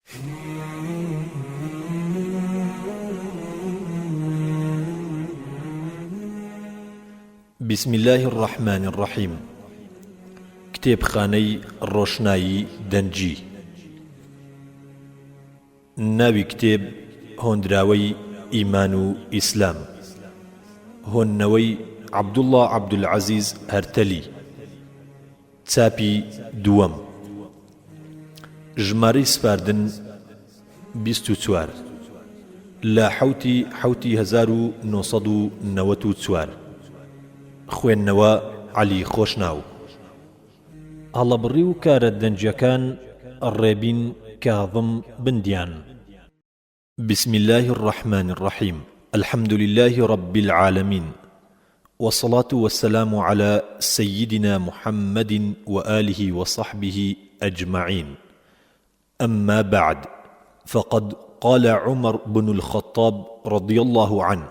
بسم الله الرحمن الرحيم. كتاب خاني روشناي دنجي. ناوي كتاب هوندراوي إيمان إسلام. هونوي عبد الله عبد العزيز هرتلي. تسابي دوام. ژمارەی سپاردن 24 لا حوتی 1994 خوێندنەوە عەلی خۆشناو. هەڵەبڕی و کارە دەنجەکان ڕێبین کاظم بندیان. بسم الله الرحمن الرحيم. الحمد لله رب العالمين، والصلاة والسلام على سيدنا محمد وآله وصحبه أجمعين. أما بعد، فقد قال عمر بن الخطاب رضي الله عنه: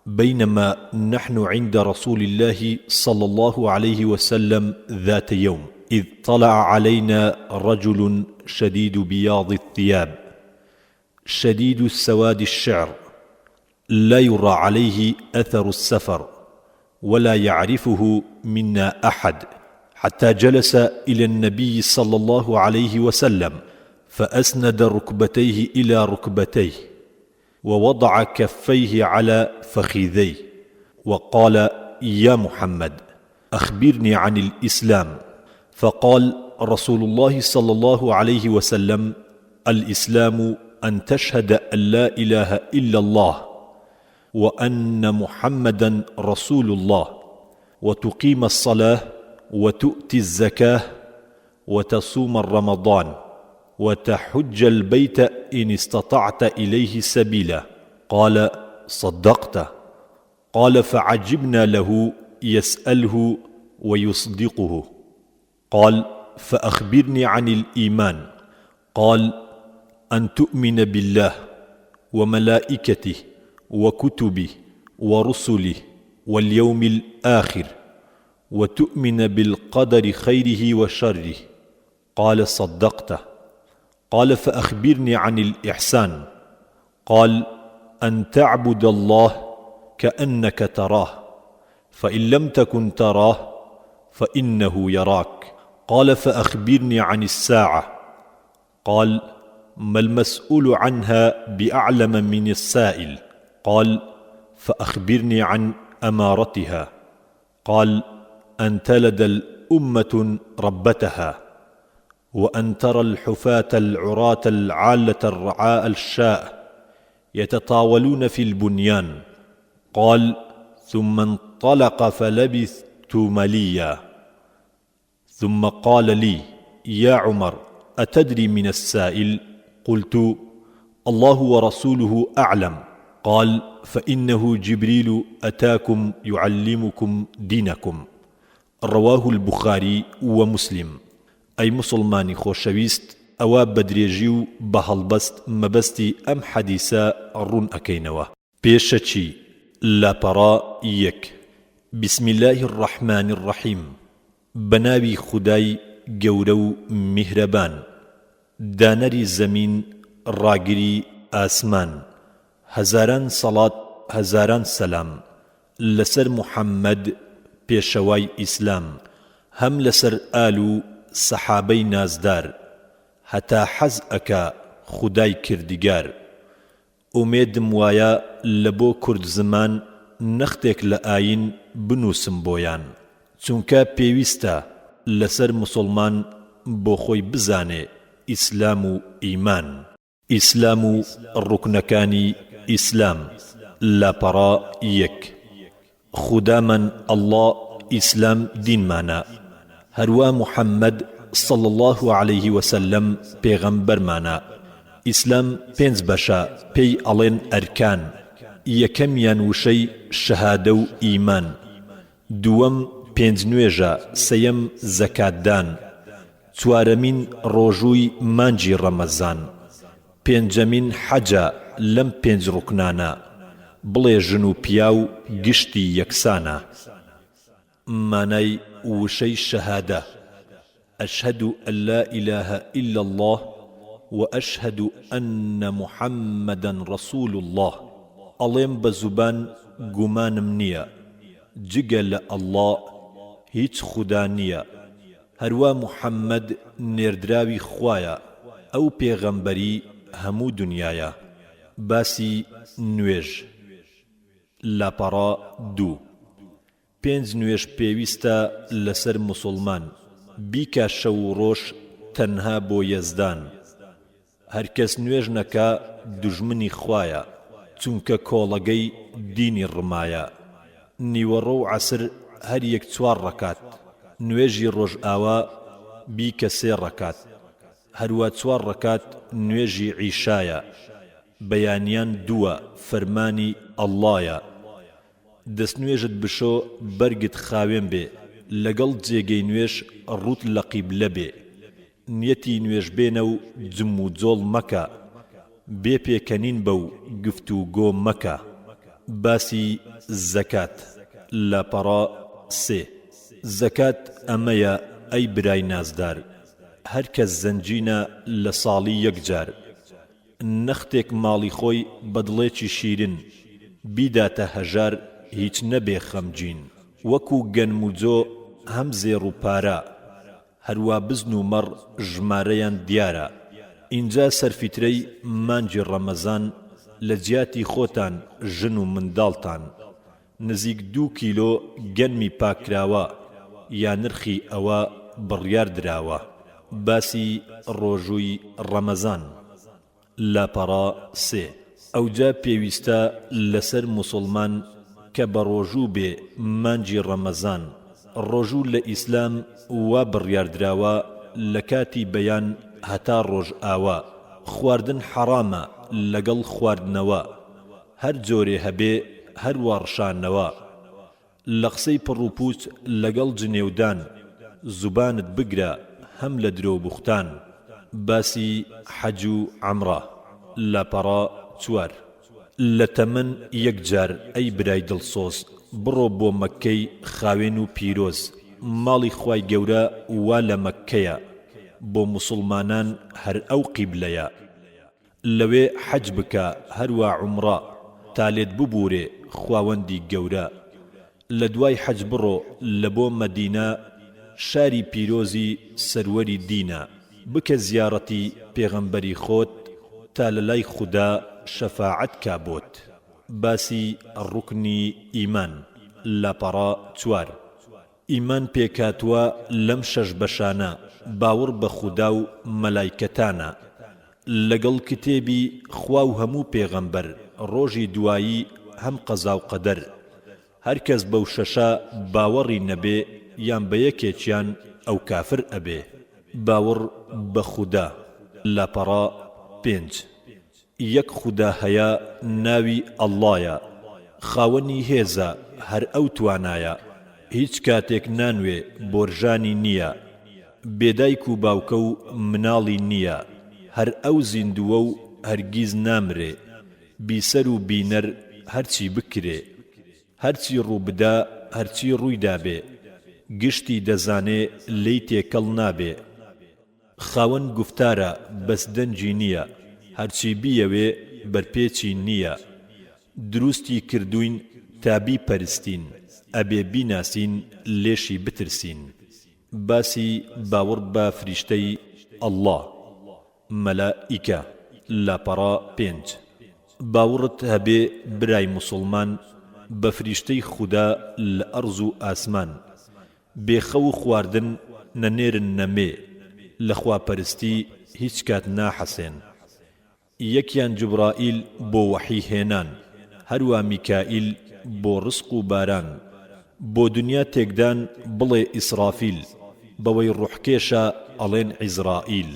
بينما نحن عند رسول الله صلى الله عليه وسلم ذات يوم، إذ طلع علينا رجل شديد بياض الثياب شديد السواد الشعر، لا يرى عليه أثر السفر، ولا يعرفه منا أحد، حتى جلس إلى النبي صلى الله عليه وسلم فأسند ركبتيه إلى ركبتيه، ووضع كفيه على فخذيه، وقال: يا محمد، أخبرني عن الإسلام. فقال رسول الله صلى الله عليه وسلم: الإسلام أن تشهد أن لا إله إلا الله وأن محمدا رسول الله، وتقيم الصلاة، وتؤتي الزكاة، وتصوم رمضان، وتحج البيت إن استطعت إليه سبيلا. قال: صدقت. قال: فعجبنا له يسأله ويصدقه. قال: فأخبرني عن الإيمان. قال: أن تؤمن بالله وملائكته وكتبه ورسله واليوم الآخر، وتؤمن بالقدر خيره وشره. قال: صدقت. قال: فأخبرني عن الإحسان. قال: أن تعبد الله كأنك تراه، فإن لم تكن تراه فإنه يراك. قال: فأخبرني عن الساعة. قال: ما المسؤول عنها بأعلم من السائل. قال: فأخبرني عن أمارتها. قال: أن تلد الأمة ربتها، وأن ترى الحفاة العراة العالة الرعاء الشاء يتطاولون في البنيان. قال: ثم انطلق فلبثت مليا، ثم قال لي: يا عمر، أتدري من السائل؟ قلت: الله ورسوله أعلم. قال: فإنه جبريل أتاكم يعلمكم دينكم. رواه البخاري ومسلم. أي مسلماني خوشويست، أوا بدريجيو بهالبست مبستي أم حديثا رون أكينوا. بيشتشي لا برا يك. بسم الله الرحمن الرحيم. بناوي خداي جورو مهربان، دانري زمين راگری آسمان، هزاران صلاة هزاران سلام لسر محمد پیشوای اسلام، هم لسر آلو صحابي نازدار، هتا حز اكا خداي كردگار. اميدم وايا لبو كرد زمان نختك لآين بنوسم بويان، چونكا پێویستە لەسەر مسلمان بۆ خۆی بزانێ ئیسلام و ئیمان. ئیسلام و ڕوکنەکانی ئیسلام. لاپەڕا یەک. خودامان ئەڵڵا ئیسلام دینمانە، هەروە محەممەد صلى الله عليه وسلم پێغەمبەرمانە. ئیسلام پێنج بەشە، پێی ئەڵێن ئەرکان. یەکەمیان وشەی شەهادە و ئیمان، دووەم پێنج نوێژە، سەیەم زەکاتدان، چوارەمین ڕۆژووی مانجی ڕەمەزان، پێنجەمین حەجە لەم پێنج ڕوکنانە، بڵێ ژن و پیا و گشتی یەکسانە. مانای وشەی شەهادە: ئەشهەدو ئەن لا ئیلاهە ئیلا الله وأشهد أن محمدا رسول الله أڵێم بە زوبان گومانم نییە جگە لە ئەڵڵا هیچ خودا نییە هەروە محەممەد نێردراوی خوایە ئەو پێغەمبەری هەموو دنیایە باسی نوێژ لاپەڕا 2 5 نوێژ پێویستە لەسەر موسڵمان بیکە شەو و ڕۆژ تەنها بۆ یەزدان هەرکەس نوێژ نەکا دوژمنی خوایە چونکە کۆڵەگەی دینی ڕمایە نیوەڕۆ و عەسر هەر یەک 4 ڕەکات نوێژی ڕۆژ ئاوا بیکە 3 ڕەکات هەروە 4 ڕەکات نوێژی عیشایە بەیانیان 2 فەرمانی ئەڵڵایە دەستنوێژت بشۆ بەرگت خاوێن بێ لەگەڵ جێگەی نوێژ ڕوت لە قیبلە بێ نیەتی نوێژ بێنە و جم و جۆڵ مەکە بێ پێکەنین بە و گفتوگۆ مەکە باسی زەکات لاپەڕا 3 زەکات ئەمەیە ئەی برای نازدار هەر کەس زەنجینە لە ساڵی یەکجار نەختێک ماڵی خۆی بەدڵێکی شیرن بیداتە هەژار هیچ نەبێ خەمگین وەکو گەنم و جۆ هەم زێڕ و پارە هەروە بزن و مەڕ ژمارەیان دیارە ئینجا سەرفیترەی مانجی ڕەمەزان لە جیاتی خۆتان ژن و منداڵتان نزیک 2 کیلۆ گەنمی پاکراوە یا نرخی ئەوە بڕیار دراوە باسی ڕۆژووی ڕەمەزان لاپەڕا 3 ئەوجا پێویستە لەسەر موسڵمان کە بە ڕۆژوو بێ مانجی ڕەمەزان ڕۆژوو لە ئیسلام وا بڕیاردراوە لە کاتی بەیان هەتا ڕۆژ ئاوا خواردن حەرامە لەگەڵ خواردنەوە هەر جۆرێ هەبێ هەر وەڕشانەوە لە قسەی پڕوپوچ لەگەڵ جنێودان زوبانت بگرە هەم لە درۆ بوختان باسی حەج و عەمرە لاپەڕا 4 لە تەمەن یەکجار ئەی برای دڵسۆز بڕۆ بۆ مەککەی خاوێن و پیرۆز ماڵی خوای گەورە وا لە مەککەیە بۆ موسڵمانان هەر ئەو قیبلەیە لەوێ حەج بکە هەروە عومڕە تا لێت ببورێ خواوەندی گەورە لە دوای حەج بڕۆ لە بۆ مەدینە شاری پیرۆزی سەروەری دینە بکە زیارەتی پێغەمبەری خۆت تا لە لای خودا شەفاعەت کا بۆت باسی ڕوکنی ئیمان لاپەڕا 4 ئیمان پێکاتوە لەم 6 بەشانە باوەڕ بە خودا و مەلایکەتانە لەگەڵ کتێبی خوا و هەموو پێغەمبەر ڕۆژی دوایی هەم قەزا و قەدەر هەر کەس بەو 6 باوەڕی نەبێ یان بە یەکێکیان ئەو کافر ئەبێ باوەڕ بە خودا لاپەڕا 5 یەک خودا هەیە ناوی ئەڵڵایە خاوەنی هێزە هەر ئەو توانایە هیچ کاتێک نانوێ بۆرژانی نییە بێدایک و باوکە و مناڵی نییە هەر ئەو زیندووە و هەرگیز نامرێ بیسەر و بینەر هەرچی بکرێ هەرچی ڕووبدا هەرچی ڕوویدا بێ گشتی دەزانێ لێی تێکەڵ نابێ خاوەن گوفتارە بەس دەنجی نییە هەرچی بیەوێ بەرپێچی نییە دروستی کردوین تابی پەرستین ئەبێ بیناسین لێشی بترسین باسی باوەڕ بە فریشتەی ئەڵڵا مەلائیکە لاپەڕا 5 باوەڕت هەبێ برای موسڵمان بە فریشتەی خودا لە ئەرز و ئاسمان بێخە و خواردن نەنێرن نەمێ لە خواپەرستی هیچ کات ناحەسێن یەکیان جوبرائیل بۆ وەحی هێنان هەروە میکائیل بۆ ڕزق و باران بۆ دنیا تێکدان بڵێ ئیسرافیل بەوەی ڕوحکێشە ئەڵێن عیزرائیل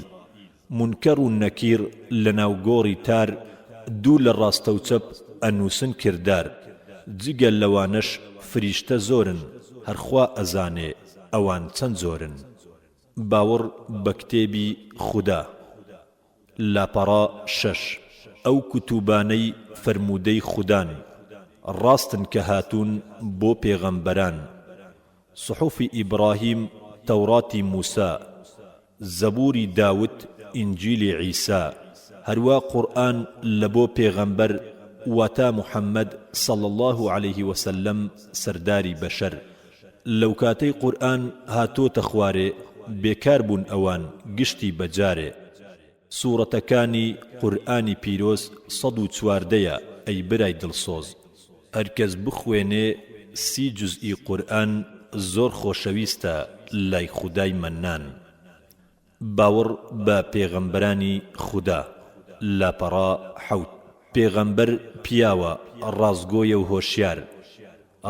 منکەر و نەکیر لە ناوگۆڕی تار دوو لە ڕاستە و چەپ ئەنووسن کردار جگەل لەوانەش فریشتە زۆرن هەرخوا ئەزانێ ئەوان چەند زۆرن باوەڕ بە کتێبی خودا لاپەڕا 6 ئەو کتوبانەی فەرموودەی خودان ڕاستن کە هاتوون بۆ پێغەمبەران سحوفی ئیبراهیم تەوڕاتی موسا زەبووری داوت ئینجیلی عیسا هەروە قورئان لە بۆ پێغەمبەر واتا محەممەد صلى الله عليه وسلم سەرداری بەشەر لەو کاتەی قورئان هاتۆتە خوارێ بێکار بوون ئەوان گشتی بەجارێ سوورەتەکانی قورئانی پیرۆز 114 ئەی برای دڵسۆز هەرکەس بخوێنێ 30 جوزئی قورئان زۆر خۆشەویستە لای خودای مەنان باوەڕ بە پێغەمبەرانی خودا لاپەڕا حەوت پێغەمبەر پیاوە ڕازگۆیە و هۆشیار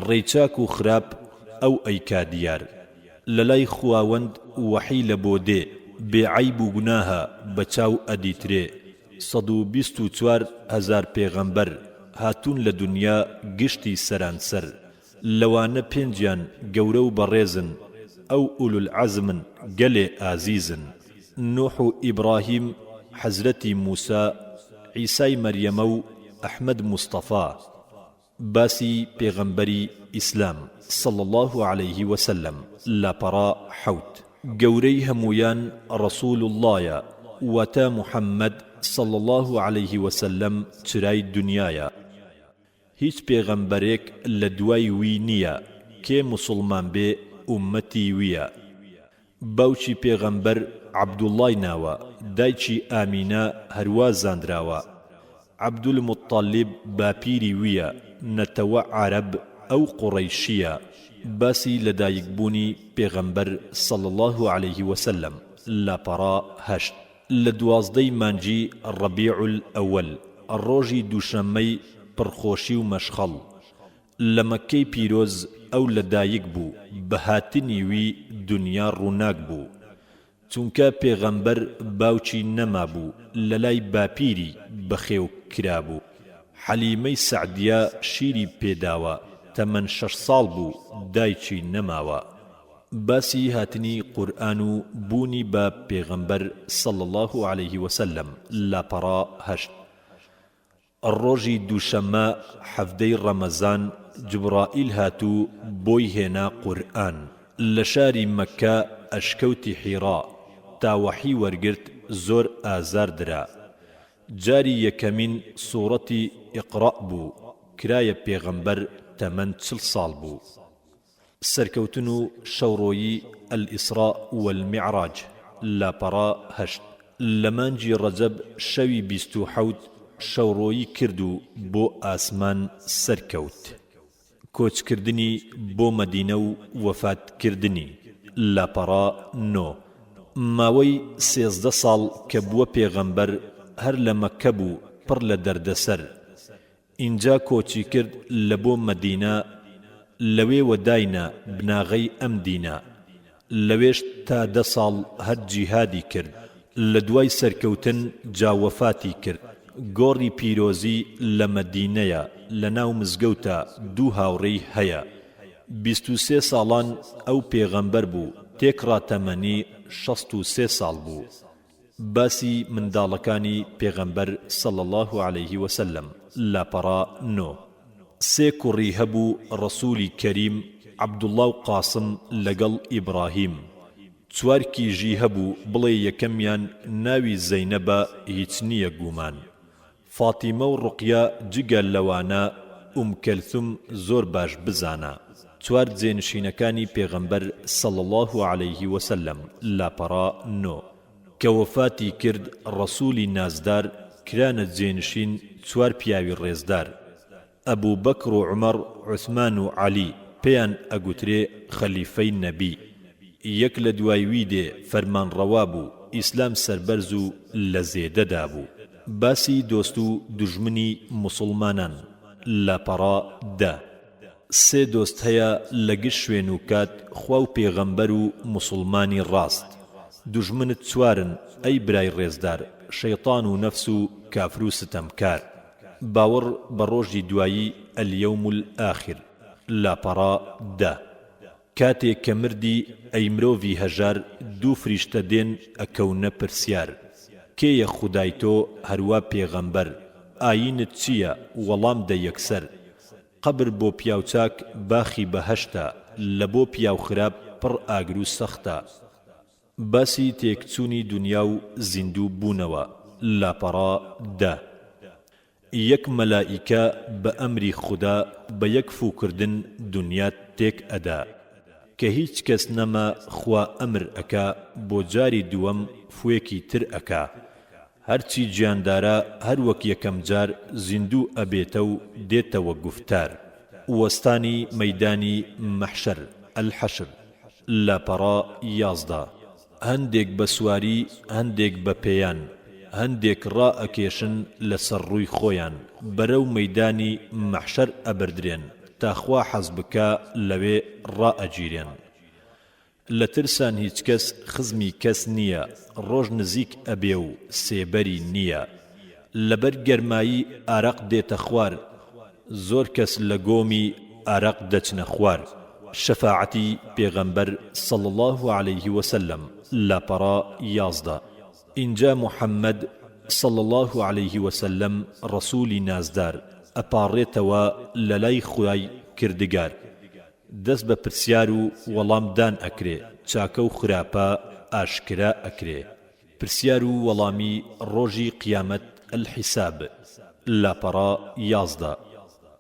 ڕێیچاک و خراپ ئەو ئەیکا دیار لەلای خواوەند وەحی لە بۆ دێ بێعەیب و گوناهە بەچاو ئەدیترێ 124,000 پێغەمبەر هاتوون لە دنیا گشتی سەرانسەر لەوانە پێنجیان گەورە و بەڕێزن ئەو ئولو العەزمن گەلێ ئازیزن نوح و ئیبراهیم حەزرەتی موسا عیسای مەریەمە و ئەحمەد مستەفا باسی پێغەمبەری ئیسلام صلى الله عليه وسلم لاپەڕا حەوت گەورەی هەمویان ڕەسوول اللهە واتە محەممەد صلى الله عليه وسلم چرای دنیایە هیچ پێغەمبەرێک لە دوای وی نییە کێ موسڵمان بێ ئومەتی ویە باوکی پێغەمبەر عەبدوڵڵای ناوە دایکی ئامینە هەروە زاندراوە عەبدولموطەلیب باپیری ویە نەتەوە عەرەب ئەو قوڕەیشیە باسی لەدایکبوونی پێغەمبەر صلى الله عليه وسلم لاپەڕا هەشت لە 12 مانجی ڕەبیع الئەوەل ڕۆژی دووشەممەی پڕخۆشی و مەشخەڵ لە مەککەی پیرۆز ئەو لەدایک بوو بە هاتنی وی دنیا ڕووناک بوو چونکە پێغەمبەر باوکی نەما بوو لەلای باپیری بەخێو کرابوو حەلیمەی سەعدیە شیری پێداوە تەمەن 6 ساڵ بوو دایکی نەماوە باسی هاتنی قورئان و بوونی بە پێغەمبەر صلى الله عليه وسلم لاپەڕا هەشت ڕۆژی دووشەممە حەفتەی ڕەمەزان جبرائیل هاتوو بۆی هێنا قورئان لە شاری مەککە ئەشکەوتی حیرا تا وەحی وەرگرت زۆر ئازار درا جاری یەکەمین سوورەتی ئیقڕا بوو کرایە پێغەمبەر تەمەن 40 ساڵ بوو سەرکەوتن و شەوڕۆیی الئیسرا والمعراج لاپەڕا هەشت لە مانجی ڕەجەب شەوی 27 شەوڕۆیی کرد و بۆ ئاسمان سەرکەوت کۆچکردنی بۆ مەدینە و وەفاتکردنی لاپەڕا 9 ماوەی 13 ساڵ کە بووە پێغەمبەر هەر لە مەککە بوو پڕ لە دەردەسەر اینجا کۆچی کرد لە بۆ مەدینە لەوێ وەداینە بناغەی ئەم دینە لەوێش تا 10 ساڵ هەر جیهادی کرد لە دوای سەرکەوتن جاوەفاتی کرد گۆڕی پیرۆزی لە مەدینەیە لە ناو مزگەوتە دوو هاوڕێی هەیە 23 ساڵان ئەو پێغەمبەر بوو تێکڕا تەمەنی 63 ساڵ بوو باسی منداڵەکانی پێغەمبەر صلى الله عليه وسلم لاپەڕا 9 سێ کوڕی هەبوو ڕەسوولی کەریم عەبدوڵڵا و قاسم لەگەڵ ئیبراهیم 4 کیژی هەبوو بڵێ یەکەمیان ناوی زەینەبە هیچ نییە گومان فاتیمە و ڕوقیا جگە لەوانە کەلثوم زۆر باش بزانە 4 جێنشینەکانی پێغەمبەر صلى الله عليه وسلم لاپەڕا 9 کە وەفاتی کرد ڕەسوولی نازدار کرانە جێنشین 4 پیاوی ڕێزدار ئەبوو بەکر و عومەر عوسمان و عەلی پێیان ئەگوترێ خەلیفەی نەبی یەک لە دوای وی دێ فەرمانڕەوا بوو ئیسلام سەربەرز و لە زێدەدا بوو باسی دۆست و دوژمنی موسڵمانان لاپەڕا 10 سێ دۆست هەیە لە گشت شوێن و کات خوا و پێغەمبەر و موسڵمانی ڕاست دوژمنت 4 ئەی برای ڕێزدار شەیطان و نەفس و کافر و ستەمکار باوەڕ بە ڕۆژی دوایی ئەلیەوم الئاخر لاپەڕا 10 کاتێک کە مردی ئەی مرۆڤی هەژار دوو فریشتە دێن ئەکەونە پرسیار کێیە خودای تۆ هەروە پێغەمبەر ئاینت چییە وەڵام دە یەکسەر قەبر بۆ پیاوچاک باخی بەهەشتە لە بۆ پیاو خراپ پڕ ئاگر و سەختە باسی تێکچوونی دنیا و زیندوو بوونەوە لاپەڕادا. یەک مەلائیکە بە ئەمری خودا بە یەک فوکردن دنیا تێک ئەدا کە هیچ کەس نەما خوا ئەمر ئەکا بۆ جاری دووەم فوێکی تر ئەکا. هەرچی گیاندارە هەر وەک یەکەم جار زیندوو ئەبێتە و دێتەوە گوفتار. وەستانی مەیدانی مەحشەر الحەشر لاپەڕا 11. هەندێک بە سواری هەندێک بە پێیان هەندێک ڕائەکێشن لەسەر ڕووی خۆیان بەرەو مەیدانی مەحشەر ئەبردرێن تاخوا حەز بکا لەوێ ڕائەگیرێن. لە ترسان هیچ کەس خزمی کەس نییە، ڕۆژ نزیک ئەبێ و سێبەری نییە. لەبەر گەرمایی ئارەق دێتە خوار، زۆر کەس لە گۆمی ئارەق دەچنە خوار. شەفاعەتی پێغەمبەر صلی الله عليه وسلم لاپەڕا 11. اینجا محەممەد صلی الله عليه وسلم ڕەسوولی نازدار ئەپاڕێتەوە لە لای خوای کردگار. دەست بە پرسیار و وەڵامدان ئەکرێ، چاکە و خراپە ئاشکرا ئەکرێ. پرسیار و وەڵامی ڕۆژی قیامەت الحیساب لاپەڕا 11.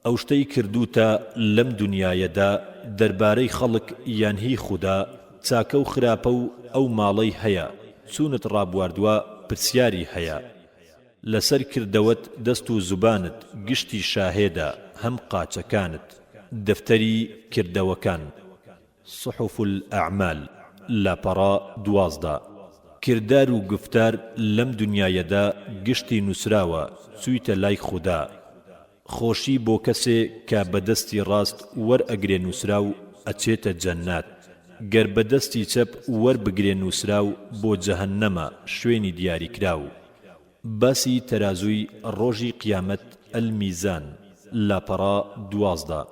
ئەو شتەی کردوتە لەم دنیایەدا دەربارەی خەڵک یان هی خودا چاکە و خراپە و ئەو ماڵەی هەیە چونت ڕابواردووە پرسیاری هەیە. لەسەر کردەوەت دەست و زوبانت گشتی شاهێدا هەم قاچەکانت دەفتەری کردەوەکان صحف الأعمال لاپەڕا 12. کردار و گفتار لەم دنیایەدا گشتی نووسراوە چوویتە لای خودا. خۆشی بۆ کەسێ کە بەدەستی ڕاست وەرئەگرێ نووسرا و ئەچێتە جەنات، گەر بەدەستی چەپ وەربگرێ نووسرا و بۆ جەهەنەمە شوێنی دیاریکراو. باسی تەرازووی ڕۆژی قیامەت المیزان لاپەڕا 12.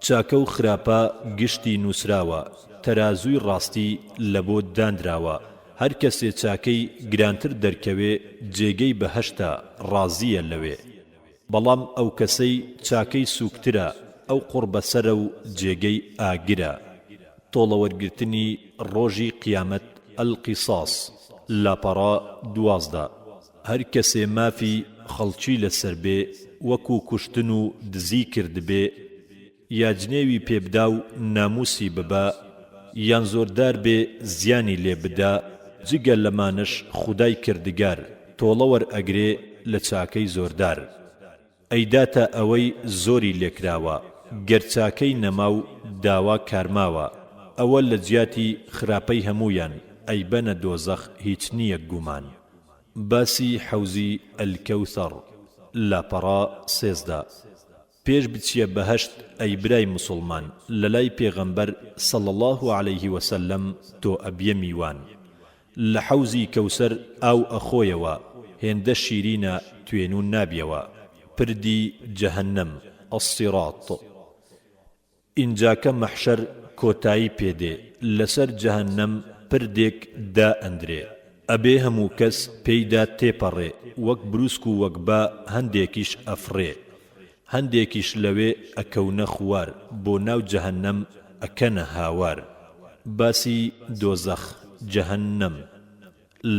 چاکە و خراپە گشتی نووسراوە، تەرازووی ڕاستی لە بۆ دانراوە. هەر کەسێ چاکەی گرانتر دەرکەوێ جێگەی بەهەشتە ڕازیە لەوێ، بەڵام ئەو کەسەی چاکەی سووکترە ئەو قوربەسەرە و جێگەی ئاگرە. تۆڵەوەرگرتنی ڕۆژی قیامەت القیساس لاپەڕا 12. هەر کەسێ مافی خەڵکی لەسەر بێ وەکو کوشتن و دزی کردبێ، یا جنێوی پێبدا و ناموسی ببا، یان زۆردار بێ زیانی لێ بدا، جگە لەمانش خودای کردگار تۆڵەوەر ئەگرێ لە چاکەی زۆردار. ئەیداتە ئەوەی زۆری لێکراوە، گەرچاکەی نەما و داوا کارماوە. ئەوە لە جیاتی خراپەی هەمویان ئەیبەنە دۆزەخ هیچ نییە گومان. باسی حەوزی ئەلکەوثەر لاپەڕا 13. پێش بچیە بەهەشت ئەی برای مسلمان لە لای پێغەمبەر صلی الله عليه وسلم تۆ ئەبیە میوان. لە حەوزی کەوسەر ئاو ئەخۆیەوە، هێندە شیرینە توێنون نابیەوە. پردی جەهەنەم الصراط. ئینجاکە مەحشەر کۆتایی پێدێ، لەسەر جەهەنەم پردێک دا ئەندرێ، ئەبێ هەموو کەس پێیدا تێپەڕێ، وەک بروسک و وەک با هەندێکیش ئەفڕێ. هەندێکیش لەوێ ئەکەونە خوار، بۆ ناو جەهەنەم ئەکەنە هاوار. باسی دۆزەخ جەهەنەم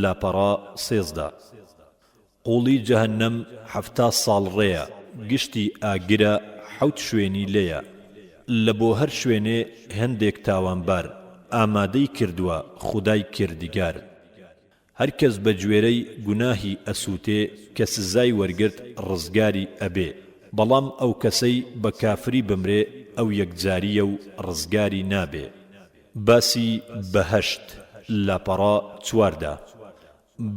لاپەڕا 13. قوڵی جەهەنەم 70 ساڵ ڕێیە، گشتی ئاگرە 7 شوێنی لێیە. لە بۆ هەر شوێنێ هەندێک تاوانبار ئامادەی کردووە خودای کردگار. هەر کەس بە گوێرەی گوناهی ئەسووتێ کە سزای وەرگرت ڕزگاری ئەبێ، بەڵام ئەو کەسەی بە کافری بمرێ ئەو یەکجاریە و ڕزگاری نابێ. باسی بەهەشت لاپەڕا 14.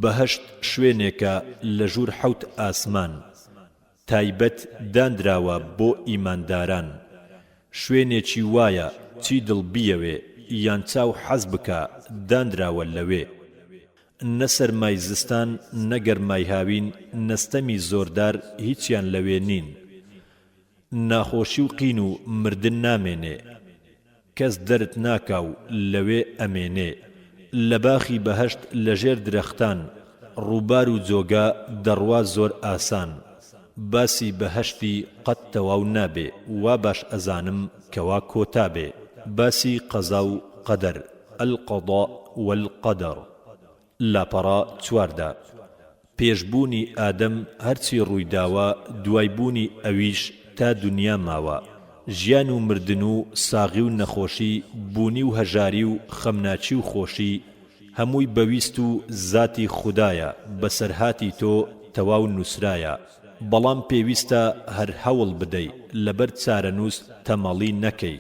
بەهەشت شوێنێکە لە ژوور 7 ئاسمان، تایبەت دانراوە بۆ ئیمانداران. شوێنێکی وایە چی دڵ بیەوێ یان چاو حەز بکە دانراوە لەوێ. نە سەرمای زستان نە گەرمای هاوین، نەستەمی زۆردار هیچیان لەوێ نین. ناخۆشی و قین و مردن نامێنێ، کەس دەرت ناکاو لەوێ ئەمێنێ. لە باخی بەهەشت لەژێر درەختان، ڕووبار و جۆگا دەڕوا زۆر ئاسان. باسی بەهەشتی قەت تەواو نابێ، وا باش ئەزانم کەوا کۆتا بێ. باسی قەزا و قەدەر القەضاء والقەدەر لاپەڕا چواردا پێشبوونی ئادەم هەرچی ڕوویداوە دوایبوونی ئەویش تا دنیا ماوە ژیان و مردن و ساغی و نەخۆشی بوونی و هەژاری و خەمناچی و خۆشی هەمووی بەویست و ذاتی خودایە بەسەرهاتی تۆ تەواو نووسرایە بەڵام پێویستە هەر هەوڵ بدەی لەبەر چارەنووس تەمەڵی نەکەی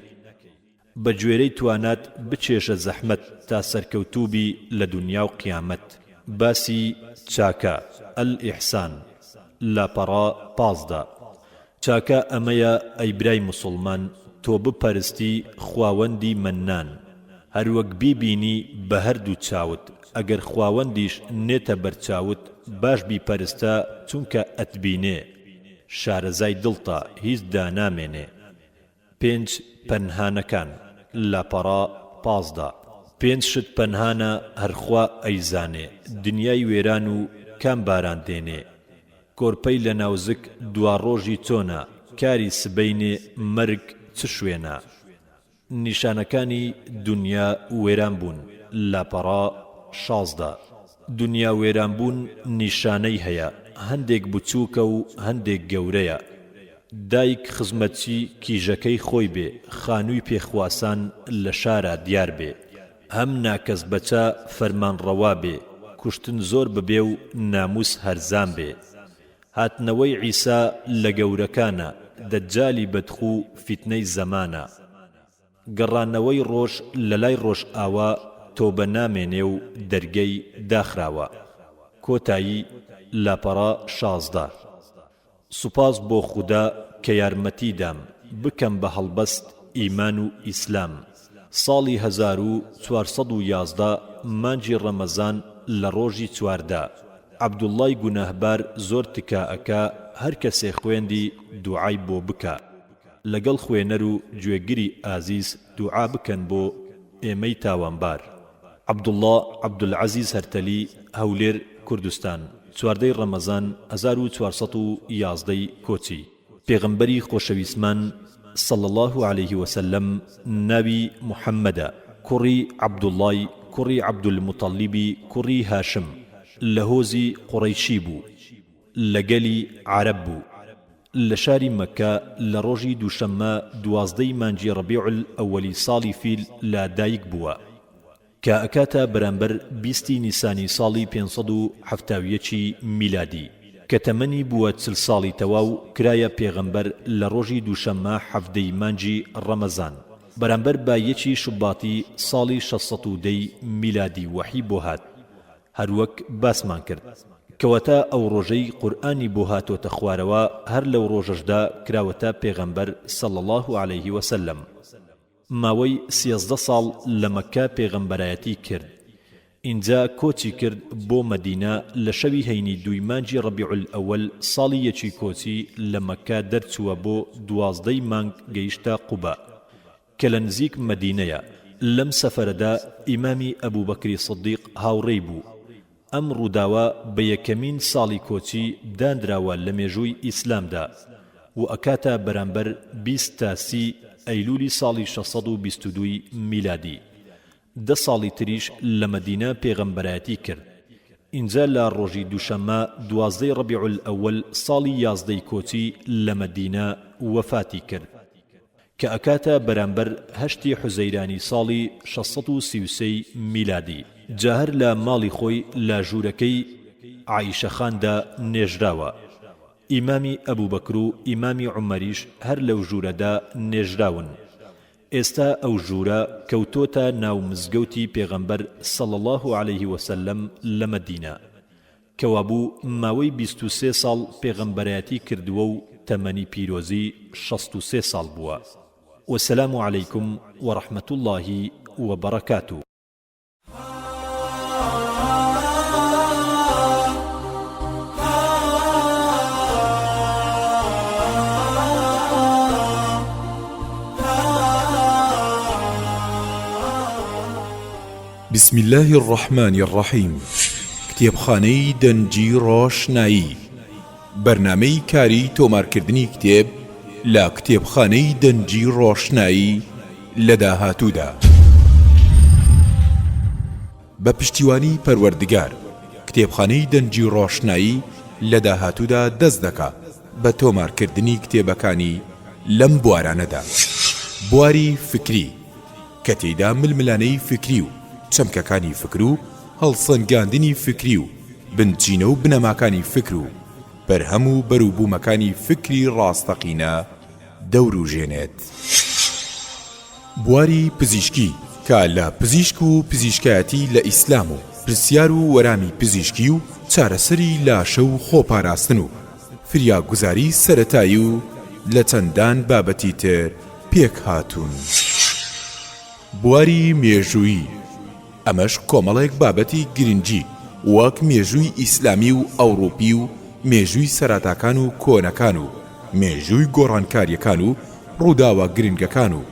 بە گوێرەی توانات بچێشە زەحمەت تا سەرکەوتووبی لە دنیا و قیامەت باسی چاکە ئەلئیحسان لاپەڕا 15 چاکە ئەمەیە ئەی برای موسڵمان تۆ بپەرستی خواوەندی مەنان هەروەک بیبینی بە هەردوو چاوت ئەگەر خواوەندیش نێتە بەرچاوت باش بیپەرستە چونکە ئەتبینێ شارەزای دڵتە هیچ دانامێنێ 5 پەنهانەکان لاپەڕا 15 5 شت پەنهانە هەرخوا ئەیزانێ دنیای وێران و کام باران دێنێ کۆرپەی لە ناوزک دوا ڕۆژی چۆنە کاری سبەینێ مەرگ چ شوێنە نیشانەکانی دنیا وێران بوون لاپەڕا 16 دنیا وێران بوون نیشانەی هەیە هەندێک بچووکە و هەندێک گەورەیە دایک خزمەتچی کیژەکەی خۆی بێ خانووی پێخواسان لە شارە دیار بێ هەم ناکەس بەچە فەرمانڕەوا بێ کوشتن زۆر ببێ و ناموس هەرزان بێ هاتنەوەی عیسا لە گەورەکانە دەجالی بەدخوو فیتنەی زەمانە گەڕانەوەی ڕۆژ لە لای ڕۆژ ئاوا تۆ بە نامێنێ و دەرگەی داخراوە کۆتایی لاپەڕا 16 سوپاس بۆ خودا کە یارمەتیدام بکەم بە هەڵبەست ئیمان و ئیسلام ساڵی 1411 مانجی ڕەمەزان لە ڕۆژی چواردا عەبدوڵڵای گوناهبار زۆر تکائەکە هەر کەسێ خوێندی دوعای بۆ بکە لەگەڵ خوێنەر و گوێگری ئازیز دوعا بکەن بۆ ئێمەی تاوانبار عەبدوڵڵا عەبدولعەزیز هەرتەلی هەولێر کوردستان چواردەی ڕەمەزان 1411 کۆچی پێغەمبەری خۆشەویستمان صلى الله عليه وسلم ناوی محەممەدە کوڕی عەبدوڵڵای کوڕی عەبدولموتەڵیبی کوڕی هاشم لە هۆزی قوڕەیشی بوو لەگەلی عەرەب بوو لە شاری مەکە لە ڕۆژی دووشەممە 12 مانجی ڕەبیع ئەوەلی ساڵی فیل لادایک بووە کە ئەکاتە بەرامبەر 20 نیسانی ساڵی 571 میلادی کە تەمەنی بووە 40 ساڵی تەواو کرایە پێغەمبەر لە ڕۆژی دووشەممە 17 مانجی ڕەمەزان بەرامبەر با 1 شوباتی ساڵی 610 میلادی وحی بۆ هات هەروەک باسمان کرد کەواتە ئەو ڕۆژەی قورئانی بۆ هاتۆتە خوارەوە هەر لەو ڕۆژەشدا کراوەتە پێغەمبەر صلى الله عليه وسلم ماوەی 13 ساڵ لە مەکە پێغەمبەرایەتی کرد اینجا کۆچی کرد بۆ مەدینە لە شەوی هەینی 2 مانجی ڕەبیع ئەوەل ساڵی 1 کۆچی لە مەکە دەرچووە بۆ 12 مانگ گەیشتە قوبە کە لە نزیک مەدینەیە لەم سەفەرەدا ئیمامی ئەبوبەکری سیدیق هاوڕێی بوو ئەم ڕووداوە بە یەکەمین ساڵی کۆچی دانراوە لە مێژووی ئیسلامدا و ئەکاتە بەرامبەر 20 تا 30 ئەیلولی ساڵی 622 میلادی 10 ساڵی تریش لە مەدینە پێغەمبەرایەتی کرد اینجا لە ڕۆژی دووشەممە 12 ڕەبیع ئەوەل ساڵی 11 کۆچی لە مەدینە وەفاتی کرد کە ئەکاتە بەرامبەر 8 حوزەیرانی ساڵی 633 میلادی جاهر لە ماڵی خۆی لە ژوورەکەی عایشەخاندا نێژراوە ئیمامی ئەبوبەکر و ئیمامی عومەریش هەر لەو ژوورەدا نێژراون ئێستا ئەو ژوورە کەوتۆتە ناو مزگەوتی پێغەمبەر صلى الله عليه وسلم لە مەدینە کەوابوو ماوەی 23 ساڵ پێغەمبەرایەتی کردووە و تەمەنی پیرۆزی 63 ساڵ بووە والسلام عليكم ورحمة الله وبركاته. بسم الله الرحمن الرحيم. کتێبخانەی دەنجی ڕۆشنایی بەرنامەی کاری تۆمارکردنی کتێب لە کتێبخانەی دەنجی ڕۆشنایی لە داهاتوودا. بە پشتیوانی پەروەردگار کتێبخانەی دەنجی ڕۆشنایی لە داهاتوودا دەست دەکات بە تۆمارکردنی کتێبەکانی لەم بوارانەدا. بواری فکری کە تێیدا ململانەی فکری و چەمکەکانی فکر و هەڵسەنگاندنی فکری و بنچینە و بنەماکانی فکر و بەرهەم و بەرووبوومەکانی فکری ڕاستەقینە دەوروژێنێت. بواری پزیشکی کە لە پزیشک و پزیشکایەتی لە ئیسلام و پرسیار و وەرامی پزیشکی و چارەسەری لاشە و خۆپاراستن و فریاگوزاری سەرەتایی و لە چەندان بابەتی تر پێک هاتوون. بواری مێژووی ئەمەش کۆمەڵێک بابەتی گرنگی وەک مێژووی ئیسلامی و ئەوڕۆپی و مێژووی سەراتاکان و کۆنەکان و مێژووی گۆڕانکاریەکان و ڕووداوە گرنگەکان و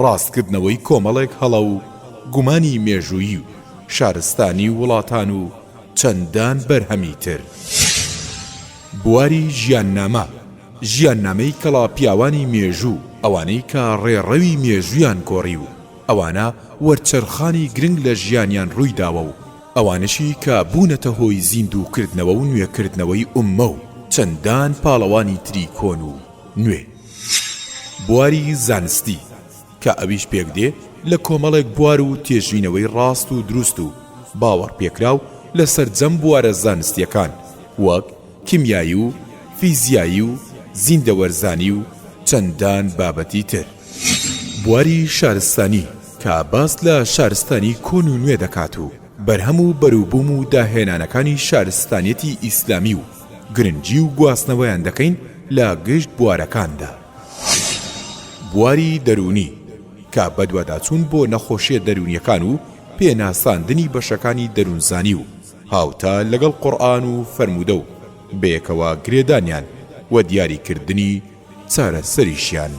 ڕاستکردنەوەی کۆمەڵێک هەڵە و گومانی مێژووی و شارستانی وڵاتان و چەندان بەرهەمی تر. بواری ژیاننامە ژیاننامەی کەڵا پیاوانی مێژوو ئەوانەی کە ڕێڕەوی مێژویان گۆڕی و ئەوانە وەرچەرخانی گرنگ لە ژیانیان ڕووی داوە و ئەوانشی کە بوونەتە هۆی زیندووکردنەوە و نوێکردنەوەی ئوممە و چەندان پاڵەوانی تری کۆن و نوێ. بواری زانستی کە ئەویش پێک دێ لە کۆمەڵێک بوار و تێژینەوەی ڕاست و دروست و باوەڕ پێکراو لە سەرجەم بوارە زانستیەکان وەک کیمیایی و فیزیایی و زیندەوەرزانی و چەندان بابەتی تر. بواری شارستانی کە باس لە شارستانی کۆن و نوێ دەکات و بەرهەم و بەرووبووم و داهێنانەکانی شارستانیەتی ئیسلامی و گرنگی و گواستنەوەیان دەکەین لە گشت بوارەکاندا. بواری دەرونی کە بەدواداچوون بۆ نەخۆشیە دەرونیەکان و پێناساندنی بەشەکانی دەروونزانی و هاوتا لەگەڵ قورئان و فەرموودە و بەیەکەوە گرێدانیان و دیاریکردنی چارەسەریشیان.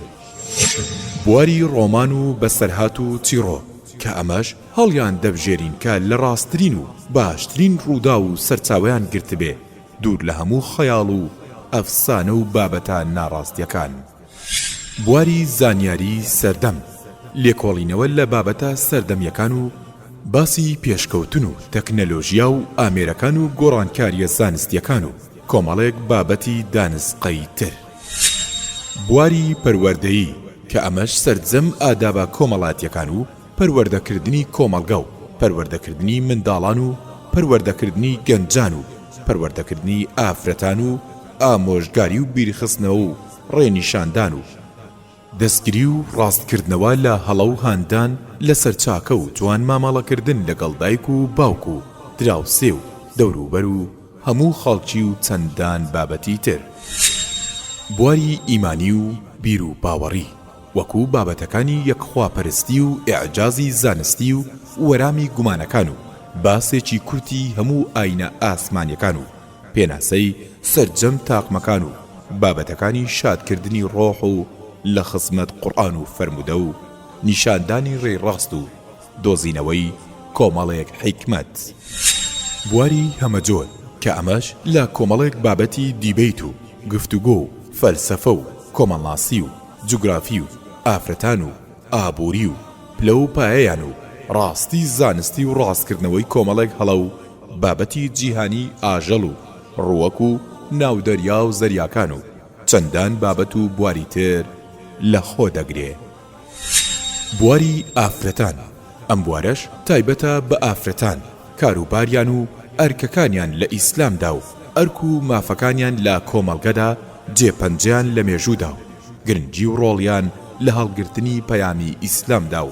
بواری ڕۆمان و بەسەرهات و چیرۆ کە ئەمەش هەڵیان دەبژێرین کە لە ڕاستترین و باشترین ڕوودا و سەرچاوەیان گرتبێ دوور لە هەموو خەیاڵ و ئەفسانە و بابەتان ناڕاستیەکان. بواری زانیاری سەردەم لێکۆڵینەوە لە بابەتە سەردەمیەکان و باسی پێشکەوتن و تەکنەلۆژیا و ئامێرەکان و گۆڕانکاریە زانستیەکان و کۆمەڵێک بابەتی دانسقەی تر. بواری پەروەردەیی کە ئەمەش سەرجەم ئادابە کۆمەڵاتیەکان و پەروەردەکردنی کۆمەڵگە و پەروەردەکردنی منداڵان و پەروەردەکردنی گەنجان و پەروەردەکردنی ئافرەتان و ئامۆژگاری و بیرخستنەوە و ڕێنیشاندان و دەستگیری و ڕاستکردنەوە لە هەڵە و هاندان لەسەر چاکە و جوان مامەڵەکردن لەگەڵ دایک و باوک و دراوسێ و دەوروبەر و هەموو خەڵکی و چەندان بابەتی تر. بواری ئیمانی و بیر و باوەڕی وەکو بابەتەکانی یەکخواپەرستی و ئیعجازی زانستی و وەرامی گومانەکان و باسێکی کورتی هەموو ئاینە ئاسمانیەکان و پێناسەی سەرجەم تاقمەکان و بابەتەکانی شادکردنی ڕۆح و لە خزمەت قورئان و فەرموودە و نیشاندانی ڕێڕاست و دۆزینەوەی کۆمەڵێک حیکمەت. بواری هەمەجۆر کە ئەمەش لە کۆمەڵێک بابەتی دیبەیت و گفتوگۆ و فەلسەفە و کۆمەڵناسی و جوگرافی و ئافرەتان و ئابووری و پلە و پایەیان و ڕاستی زانستی و ڕاستکردنەوەی کۆمەڵێک هەڵە و بابەتی جیهانی ئاژەڵ و ڕووەک و ناودەریا و زەریاکان و چەندان بابەت و بواری تر لە خۆ دەگرێ. بواری ئافرەتان ئەم بوارەش تایبەتە بە ئافرەتان کاروباریان و ئەرکەکانیان لە ئیسلامدا و ئەرک و مافەکانیان لە کۆمەڵگەدا جێپەنجیان لە مێژوودا و گرنگی و ڕۆڵیان لە هەڵگرتنی پەیامی ئیسلامدا و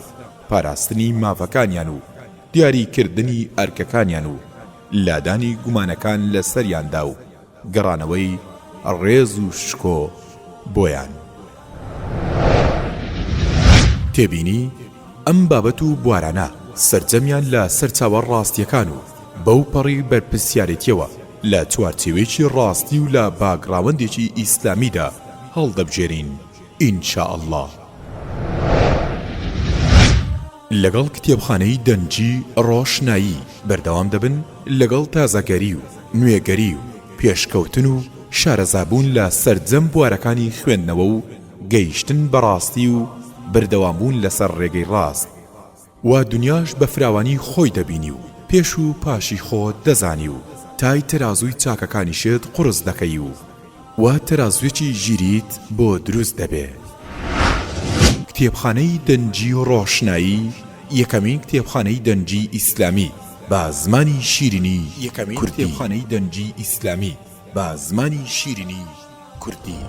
پاراستنی مافەکانیان و دیاریکردنی ئەرکەکانیان و لادانی گومانەکان لە سەریاندا و گەڕانەوەی ڕێز و شکۆ بۆیان. تێبینی ئەم بابەت و بوارانە سەرجەمیان لە سەرچاوە ڕاستیەکان و بەو پەڕی بەرپرسیارەتیەوە لە چوارچێوێکی ڕاستی و لە باگراوەندێکی ئیسلامیدا هەڵدەبژێرین ئینشاء الله. لەگەڵ کتێبخانەی دەنجی ڕۆشنایی بەردەوام دەبن لەگەڵ تازەگەری و نوێگەری و پێشکەوتن و شارەزابوون لە سەرجەم بوارەکانی خوێندنەوە و گەیشتن بەڕاستی و بەردەوامبوون لەسەر ڕێگەی ڕاست و دنیاش بە فراوانی خۆی دەبینی و پێش و پاشی خۆت دەزانی و تای تەرازووی چاکەکانیشت قورس دەکەی و تەرازوێکی ژیریت بۆ دروست دەبێ. کتێبخانەی دەنجی و ڕۆشنایی یەکەمین کتێبخانەی دەنجی ئیسلامی با زمانی شیرینی کوردی. کتێبخانەی دەنجی ئیسلامی با زمانی شیرینی کوردی.